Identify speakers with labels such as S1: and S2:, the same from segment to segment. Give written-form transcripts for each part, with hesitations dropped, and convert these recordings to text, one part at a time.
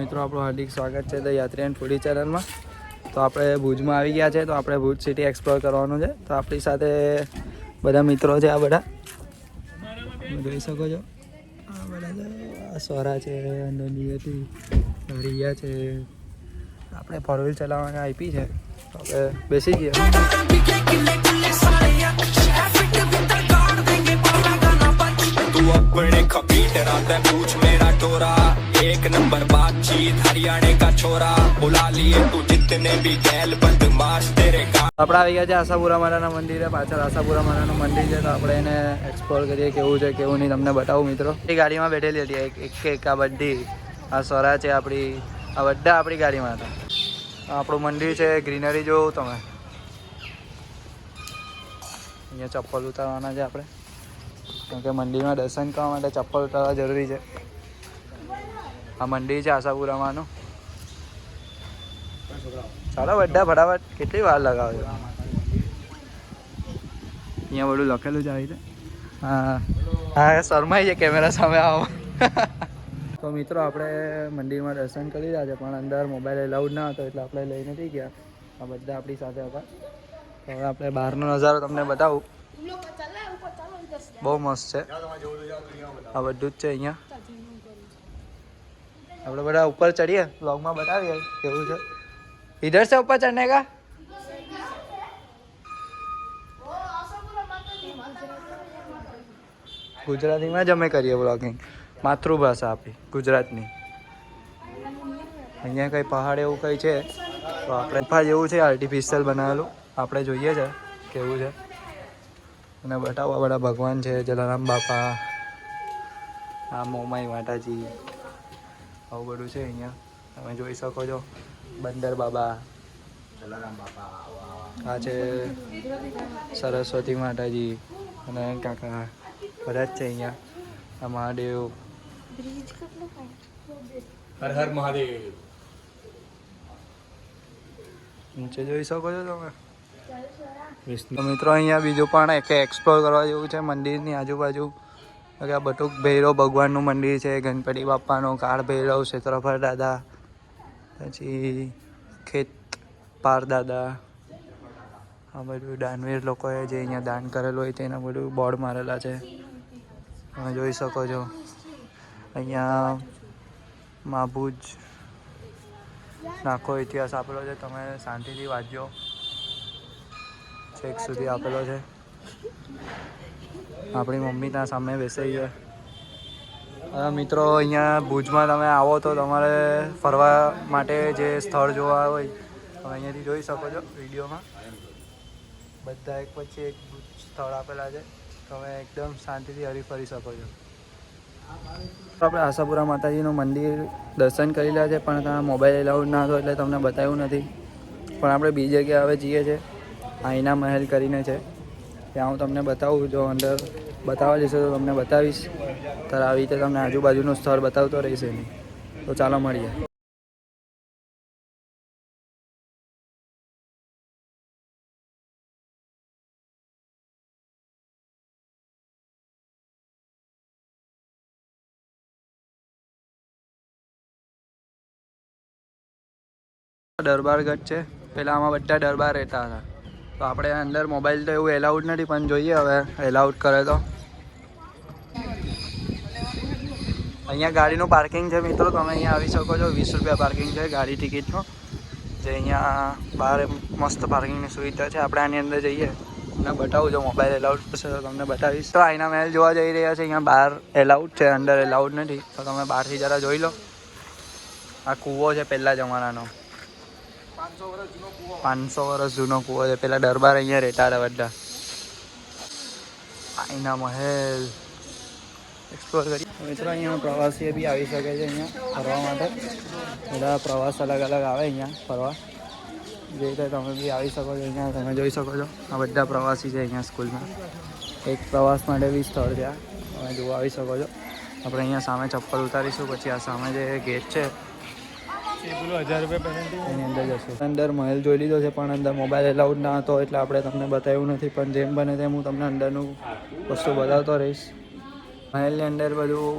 S1: મિત્રો આપણું હાર્દિક સ્વાગત છે ધ યાત્રી એન્ડ ફૂડી ચેનલમાં. તો આપણે ભુજમાં આવી ગયા છે, તો આપણે ભુજ સિટી એક્સપ્લોર કરવાનું છે. તો આપણી સાથે બધા મિત્રો છે, આ બધા જોઈ શકો છો. આ બધા સ્વરા છે, નંદી હતી, રિયા છે. આપણે ફોર વ્હીલ ચલાવવાની આપી છે, તો આપણે બેસી ગયા.
S2: अपने खपीट रात पूछ मेरा टोरा एक नंबर बातचीत हरियाणे का छोरा बुला लिए तू जितने भी गैल बदमाश तेरे का.
S1: આપણે આવી ગયા છે આશાપુરા માતાના મંદિરે. પાછળ આશાપુરા માતાનું મંદિર છે, તો આપણે એને એક્સપ્લોર કરીએ કેવું છે કેવું નહીં તમને બતાવું મિત્રો. એ ગાડીમાં બેઠેલી હતી એક આ બધી આ સ્વરા છે આપણી, આ બધા આપણી ગાડીમાં હતા. આપણું મંદિર છે, ગ્રીનરી જોવું તમે. અહીંયા ચપ્પલ ઉતારવાના છે આપણે, કેમ કે મંદિરમાં દર્શન કરવા માટે ચપ્પલ ઉતારવા જરૂરી છે. આ મંદિર છે આશાપુરામાંનું. ચાલો બધા ફટાફટ, કેટલી વાર લગાવો છો. અહીંયા બધું લખેલું છે આવી રીતે. હા હા, શરમાઈ છે કેમેરા સામે આવો. તો મિત્રો આપણે મંદિરમાં દર્શન કરી રહ્યા છે, પણ અંદર મોબાઈલ એલાઉડ ના હતો એટલે આપણે લઈ નથી ગયા. આ બધા આપણી સાથે હતા. તો હવે આપણે બહારનો નજારો તમને બતાવું. બહુ મસ્ત છે. આ બધું જ છે અહીંયા. આપણે બધા ઉપર ચડીએ, વ્લોગમાં બતાવીએ કેવું છે. इधर से ऊपर चढ़ने का. ગુજરાતીમાં જ અમે કરીએ વ્લોગિંગ, માતૃભાષા આપણી ગુજરાતની. અહીંયા કંઈ પહાડ એવું કંઈ છે, તો આપણે ગુફા જેવું છે આર્ટિફિશિયલ બનાવેલું. આપણે જોઈએ છે કેવું છે, અને બતાવવા બધા ભગવાન છે, જલારામ બાપા, આ મોમાઈ માતાજી, આવું બધું છે અહીંયા તમે જોઈ શકો છો. બંદર બાબા, જલારામ બાપા, આ છે સરસ્વતી માતાજી અને કાકા, બધા જ છે અહીંયા. આ મહાદેવ, હર હર મહાદેવ. નીચે જોઈ શકો છો તમે. તો મિત્રો અહીંયા બીજું પણ એક એક્સપ્લોર કરવા જેવું છે મંદિરની આજુબાજુ. આ બટુક ભૈરવ ભગવાનનું મંદિર છે, ગણપતિ બાપાનું, કાળ ભૈરવ, ક્ષેત્રફળ દાદા, પછી ખેત પાર દાદા. આ બધું દાનવીર લોકોએ જે અહીંયા દાન કરેલું હોય તેના બધું બોર્ડ મારેલા છે, તમે જોઈ શકો છો. અહીંયા માભુજ આખો ઇતિહાસ આપેલો છે, તમે શાંતિથી વાંચજો. છેક સુધી આપેલો છે. આપણી મમ્મી ત્યાં સામે બેસાઈ છે. મિત્રો અહીંયા ભુજમાં તમે આવો તો તમારે ફરવા માટે જે સ્થળ જોવા હોય તમે અહીંયાથી જોઈ શકો છો. વિડીયોમાં બધા એક પછી એક સ્થળ આપેલા છે, તમે એકદમ શાંતિથી હરીફરી શકો છો. આપણે આશાપુરા માતાજીનું મંદિર દર્શન કરી રહ્યા છે, પણ ત્યાં મોબાઈલ એલાઉડ ના હતો એટલે તમને બતાવ્યું નથી. પણ આપણે બીજી જગ્યાએ હવે જઈએ છીએ, આઈના મહેલ કરીને છે, ત્યાં હું તમને બતાવું. જો અંદર બતાવવા જશે તો તમને બતાવીશ. ત્યારે આવી રીતે તમને આજુબાજુનું સ્થળ બતાવતો રહેશે નહીં. તો ચાલો મળીએ. દરબારગઢ છે, પહેલાં આમાં બધા દરબાર રહેતા હતા. તો આપણે અંદર મોબાઈલ તો એવું એલાઉડ નથી, પણ જોઈએ હવે એલાઉડ કરે તો. અહીંયા ગાડીનું પાર્કિંગ છે મિત્રો, તમે અહીંયા આવી શકો છો. 20 રૂપિયા પાર્કિંગ છે ગાડી ટિકિટનું, જે અહીંયા બહાર મસ્ત પાર્કિંગની સુવિધા છે. આપણે આની અંદર જઈએ, તમને બતાવું. જો મોબાઈલ એલાઉડ થશે તો તમને બતાવીશ. તો આઈના મહેલ જોવા જઈ રહ્યા છે. અહીંયા બહાર એલાઉડ છે, અંદર એલાઉડ નથી. તો તમે બહારથી જરા જોઈ લો. આ કૂવો છે પહેલાં જમાનાનો, 500 વર્ષ જૂનો કૂવો છે. પેલા દરબાર અહીંયા રહેતા હતા બધા. આઈના મહેલ એક્સપ્લોર કરી મિત્રો. અહીંયા પ્રવાસીઓ બી આવી શકે છે અહીંયા ફરવા માટે. બધા પ્રવાસ અલગ અલગ આવે અહીંયા ફરવા, જે રીતે તમે બી આવી શકો છો. અહીંયા તમે જોઈ શકો છો, આ બધા પ્રવાસી છે અહીંયા સ્કૂલમાં. એક પ્રવાસ માટે બી સ્થળ છે, તમે જોવા આવી શકો છો. આપણે અહીંયા સામે ચપ્પલ ઉતારીશું, પછી આ સામે જે ગેટ છે એની અંદર જશું. અંદર મહેલ જોઈ લીધો છે, પણ અંદર મોબાઈલ એલાઉડ ના હતો એટલે આપણે તમને બતાવ્યું નથી. પણ જેમ બને તેમ હું તમને અંદરનું વસ્તુ બતાવતો રહીશ. મહેલની અંદર બધું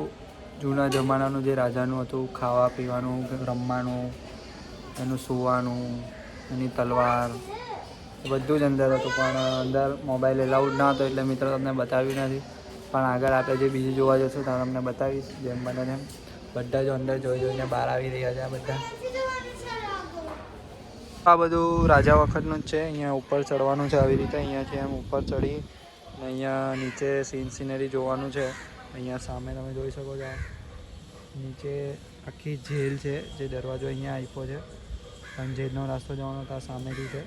S1: જૂના જમાનાનું જે રાજાનું હતું, ખાવા પીવાનું, રમવાનું, એનું સૂવાનું, એની તલવાર બધું જ અંદર હતું. પણ અંદર મોબાઈલ એલાઉડ ના હતો એટલે મિત્રો તમને બતાવ્યું નથી. પણ આગળ આપણે જે બીજું જોવા જશું તો તમને બતાવીશ જેમ બને તેમ. બધા જ અંદર જોઈને બહાર આવી રહ્યા છે. આ બધા આ બધું રાજા વખતનું જ છે. અહીંયા ઉપર ચડવાનું છે આવી રીતે. અહીંયાથી એમ ઉપર ચડી અને અહીંયા નીચે સિનરી જોવાનું છે. અહીંયા સામે તમે જોઈ શકો છો. નીચે આખી જેલ છે, જે દરવાજો અહીંયા આપ્યો છે. પણ જેલનો રસ્તો જવાનો તો સામેથી છે,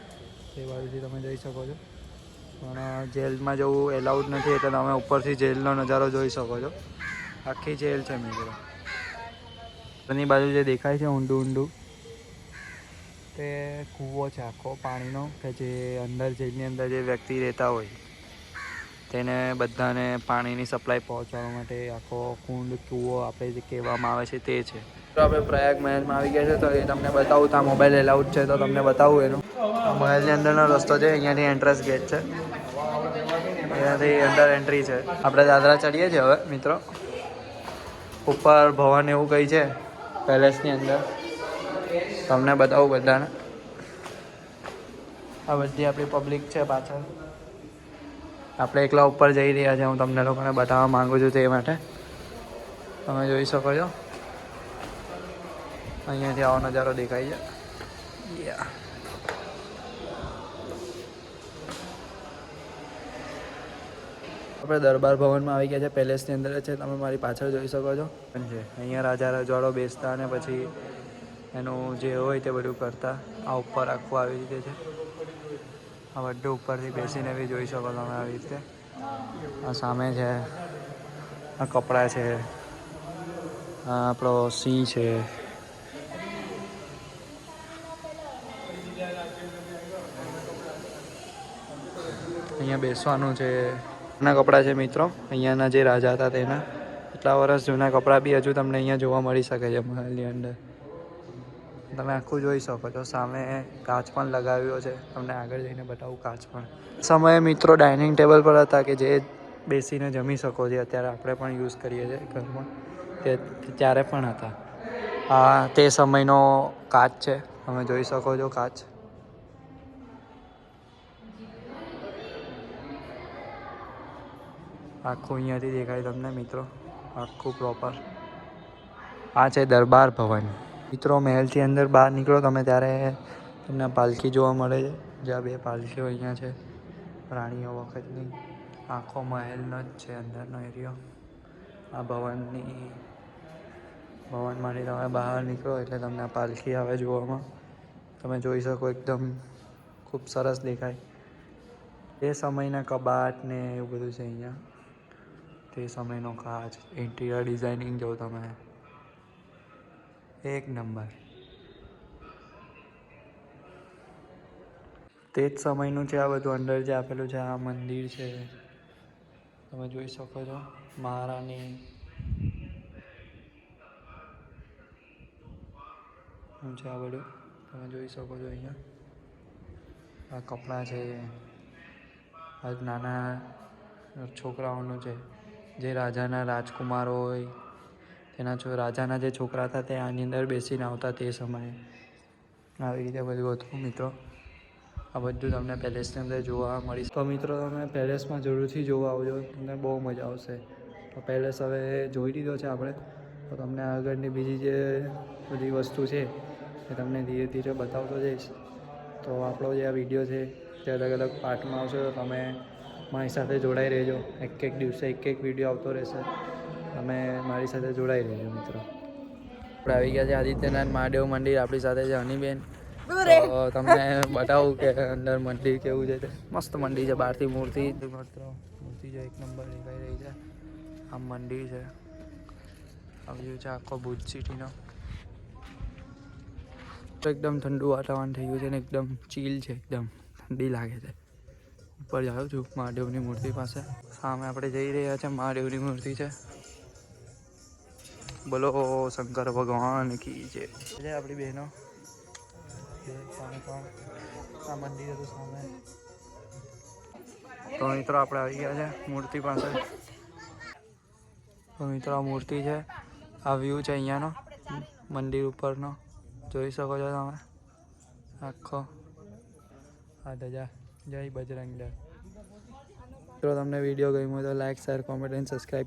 S1: તે બાજુથી તમે જઈ શકો છો. પણ જેલમાં જવું એલાઉડ નથી એટલે તમે ઉપરથી જેલનો નજારો જોઈ શકો છો. આખી જેલ છે મિત્રો. એની બાજુ જે દેખાય છે ઊંડું ઊંડું તે કૂવો છે આખો પાણીનો, કે જે અંદર જેલની અંદર જે વ્યક્તિ રહેતા હોય તેને બધાને પાણીની સપ્લાય પહોંચાડવા માટે આખો કુંડ કૂવો આપણે જે કહેવામાં આવે છે તે છે. તો આપણે પ્રયાગ મહેલમાં આવી ગયા છે તો એ તમને બતાવું. ત્યાં મોબાઈલ એલાઉડ છે તો તમને બતાવું એનું. મહેલની અંદરનો રસ્તો છે. અહીંયાથી એન્ટ્રન્સ ગેટ છે. અહીંયાથી અંદર એન્ટ્રી છે. આપણે દાદરા ચડીએ છીએ હવે મિત્રો. ઉપર ભવન એવું કંઈ છે પેલેસની અંદર, તમને બતાવું બધાને. આ બધી આપણી પબ્લિક છે પાછળ. આપણે એકલા ઉપર જઈ રહ્યા છે. હું તમને લોકોને બતાવવા માગું છું તે માટે. તમે જોઈ શકો છો અહીંયાથી આવો નજારો દેખાય છે. આપણે દરબાર ભવનમાં આવી ગયા છે. પેલેસની અંદર છે. તમે મારી પાછળ જોઈ શકો છો. અહીંયા રાજા રજવાડો બેસતા અને પછી એનું જે હોય તે બધું કરતા. આ ઉપર આખું આવી રીતે છે. આ બધું ઉપરથી બેસીને બી જોઈ શકો તમે આવી રીતે. આ સામે છે, આ કપડાં છે, આ આપણો સિંહ છે. અહીંયા બેસવાનું છે. જૂના કપડાં છે મિત્રો. અહીંયાના જે રાજા હતા તેના એટલા વર્ષ જૂના કપડાં બી હજુ તમને અહીંયા જોવા મળી શકે છે મહેલની અંદર. તમે આખું જોઈ શકો છો. સામે કાચ પણ લગાવ્યો છે. તમને આગળ જઈને બતાવું કાચ પણ. સમયે મિત્રો ડાઇનિંગ ટેબલ પર હતા કે જે બેસીને જમી શકો છો. અત્યારે આપણે પણ યુઝ કરીએ છીએ ઘરમાં, તે ત્યારે પણ હતા. આ તે સમયનો કાચ છે. તમે જોઈ શકો છો કાચ. આખું અહીંયાથી દેખાય તમને મિત્રો, આખું પ્રોપર. આ છે દરબાર ભવન મિત્રો. મહેલથી અંદર બહાર નીકળો તમે ત્યારે તમને પાલખી જોવા મળે છે. જ્યાં 2 પાલખીઓ અહીંયા છે રાણીઓ વખતની. આખો મહેલનો જ છે અંદરનો એરિયો. આ ભવનમાંથી તમે બહાર નીકળો એટલે તમને આ પાલખી આવે જોવામાં. તમે જોઈ શકો એકદમ ખૂબ સરસ દેખાય. એ સમયના કબાટ ને એવું બધું છે અહીંયા. તે સમયનો કાચ, ઇન્ટિરિયર ડિઝાઇનિંગ જો તમે એક નંબર. તે જ સમયનું છે આ બધું. અંદર જે આપેલું છે આ મંદિર છે, તમે જોઈ શકો છો. મહારાણી છે આ બધું તમે જોઈ શકો છો અહીંયા. આ કપડાં છે. આ નાના છોકરાઓનું છે, જે રાજાના રાજકુમારો હોય તેના રાજાના જે છોકરા હતા તે આની અંદર બેસીને આવતા તે સમયે. આવી રીતે બધું હતું મિત્રો. આ બધું તમને પેલેસની અંદર જોવા મળી. તો મિત્રો તમે પેલેસમાં જરૂરથી જોવા આવજો, તમને બહુ મજા આવશે. તો પેલેસ હવે જોઈ લીધો છે આપણે. તો તમને આગળની બીજી જે બધી વસ્તુ છે એ તમને ધીરે ધીરે બતાવતો જઈશ. તો આપણો જે આ વિડીયો છે તે અલગ અલગ પાર્ટમાં આવશે. તો તમે મારી સાથે જોડાઈ રહેજો. એક દિવસે એક વિડીયો આવતો રહેશે. તમે મારી સાથે જોડાઈ રહેજો મિત્રો. આપણે આવી ગયા છે આદિત્યનાથ મહાદેવ મંદિર. આપણી સાથે છે હનીબેન. તો તમને બતાવું કે અંદર મંદિર કેવું છે. મસ્ત મંદિર છે. બહારથી મૂર્તિ છે એક નંબર દેખાઈ રહી છે. આ મંદિર છે. આ વ્યૂ છે આખો ભુજ સિટીનો. એકદમ ઠંડુ વાતાવરણ થઈ ગયું છે ને એકદમ ચીલ છે. એકદમ ઠંડી લાગે છે. ઉપર જાઉં છું મહાદેવની મૂર્તિ પાસે. સામે આપણે જઈ રહ્યા છે. મહાદેવની મૂર્તિ છે. બોલો શંકર ભગવાન કી જય. આપણી બહેનો આ મંદિર હતું સામે. તો મિત્રો આપણે આવી ગયા છે મૂર્તિ પાસે. તો મિત્રો આ મૂર્તિ છે. આ વ્યૂ છે અહીંયાનો મંદિર ઉપરનો જોઈ શકો છો તમે આખો હા ધજા જય બજરંગ દળ. તો તમને વિડીયો ગમ્યો તો લાઈક શેર કોમેન્ટ અને સબસ્ક્રાઈબ